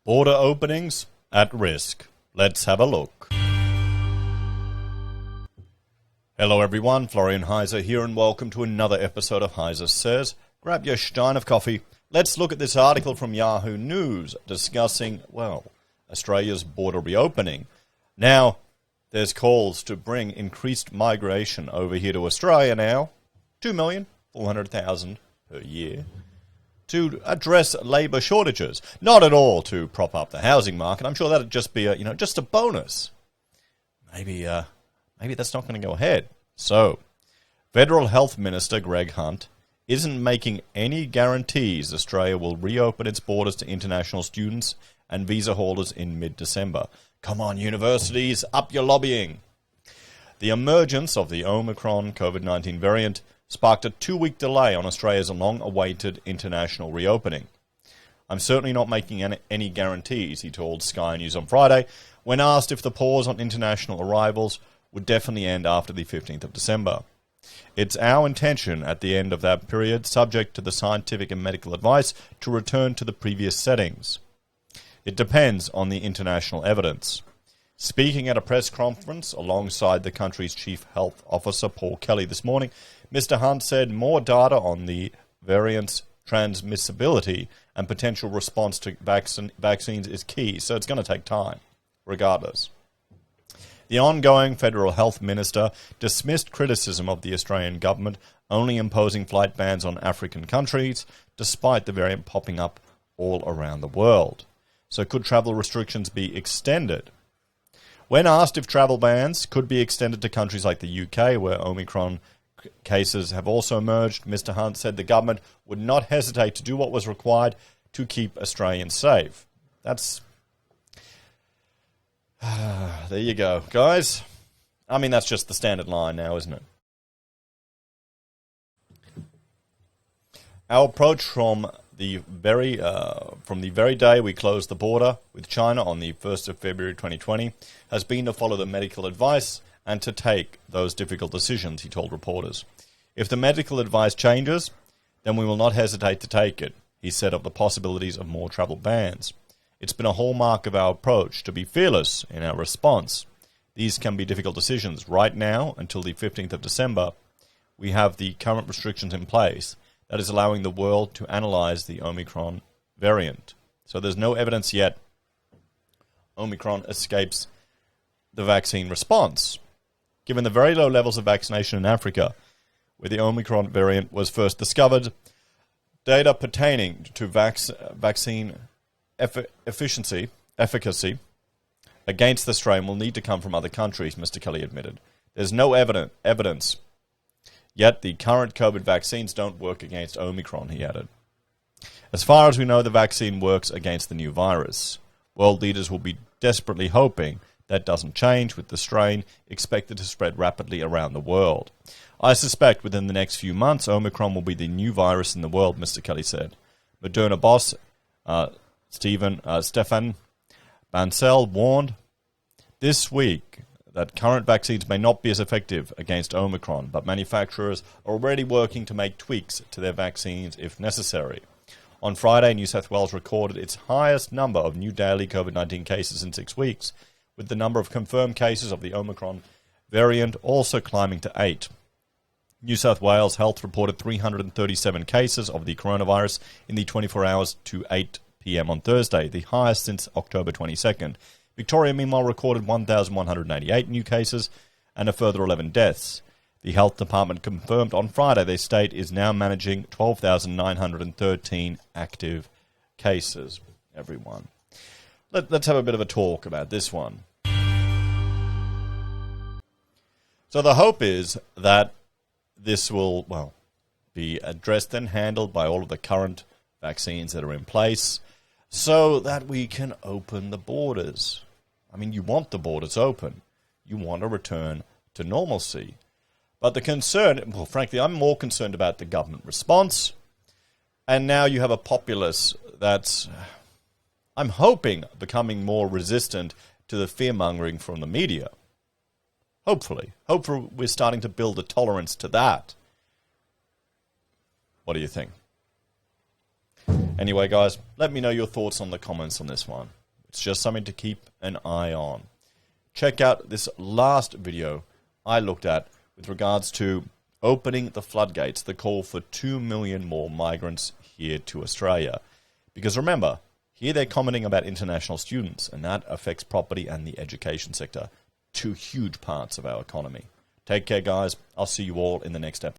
Border openings at risk. Let's have a look. Hello everyone, Florian.heise here and welcome to another episode of HeiseSays. Grab your stein of coffee. Let's look at this article from Yahoo News discussing, Australia's border reopening. Now, there's calls to bring increased migration over here to Australia now, 2,400,000 per year, to address labour shortages. Not at all to prop up the housing market. I'm sure that'd just be just a bonus. Maybe that's not going to go ahead. So, Federal Health Minister Greg Hunt isn't making any guarantees Australia will reopen its borders to international students and visa holders in mid-December. Come on, universities, up your lobbying. The emergence of the Omicron COVID-19 variant sparked a 2-week delay on Australia's long-awaited international reopening. I'm certainly not making any guarantees, he told Sky News on Friday, when asked if the pause on international arrivals would definitely end after the 15th of December. It's our intention at the end of that period, subject to the scientific and medical advice, to return to the previous settings. It depends on the international evidence. Speaking at a press conference alongside the country's Chief Health Officer, Paul Kelly, this morning, Mr. Hunt said more data on the variant's transmissibility and potential response to vaccines is key, so it's going to take time, regardless. The ongoing Federal Health Minister dismissed criticism of the Australian government only imposing flight bans on African countries, despite the variant popping up all around the world. So could travel restrictions be extended? When asked if travel bans could be extended to countries like the UK, where Omicron cases have also emerged, Mr. Hunt said the government would not hesitate to do what was required to keep Australians safe. That's... there you go, guys. I mean, that's just the standard line now, isn't it? Our approach from the very day we closed the border with China on the 1st of February 2020 has been to follow the medical advice and to take those difficult decisions, he told reporters. If the medical advice changes, then we will not hesitate to take it, he said of the possibilities of more travel bans. It's been a hallmark of our approach to be fearless in our response. These can be difficult decisions. Right now, until the 15th of December, we have the current restrictions in place that is allowing the world to analyze the Omicron variant. So there's no evidence yet Omicron escapes the vaccine response. Given the very low levels of vaccination in Africa, where the Omicron variant was first discovered, data pertaining to vaccine efficacy against the strain will need to come from other countries, Mr. Kelly admitted. There's no evidence. Yet the current COVID vaccines don't work against Omicron, he added. As far as we know, the vaccine works against the new virus. World leaders will be desperately hoping that doesn't change, with the strain expected to spread rapidly around the world. I suspect within the next few months, Omicron will be the new virus in the world, Mr. Kelly said. Moderna boss Stefan Bancel warned this week that current vaccines may not be as effective against Omicron, but manufacturers are already working to make tweaks to their vaccines if necessary. On Friday, New South Wales recorded its highest number of new daily COVID-19 cases in 6 weeks, with the number of confirmed cases of the Omicron variant also climbing to 8. New South Wales Health reported 337 cases of the coronavirus in the 24 hours to 8 p.m. on Thursday, the highest since October 22nd. Victoria, meanwhile, recorded 1,188 new cases and a further 11 deaths. The health department confirmed on Friday their state is now managing 12,913 active cases. Everyone. Let's have a bit of a talk about this one. So the hope is that this will, be addressed and handled by all of the current vaccines that are in place, so that we can open the borders. I mean, you want the borders open. You want a return to normalcy. But the concern, frankly, I'm more concerned about the government response. And now you have a populace that's, I'm hoping, becoming more resistant to the fear-mongering from the media. Hopefully. Hopefully we're starting to build a tolerance to that. What do you think? Anyway, guys, let me know your thoughts on the comments on this one. It's just something to keep an eye on. Check out this last video I looked at with regards to opening the floodgates, the call for 2 million more migrants here to Australia. Because remember, here they're commenting about international students, and that affects property and the education sector, two huge parts of our economy. Take care, guys. I'll see you all in the next episode.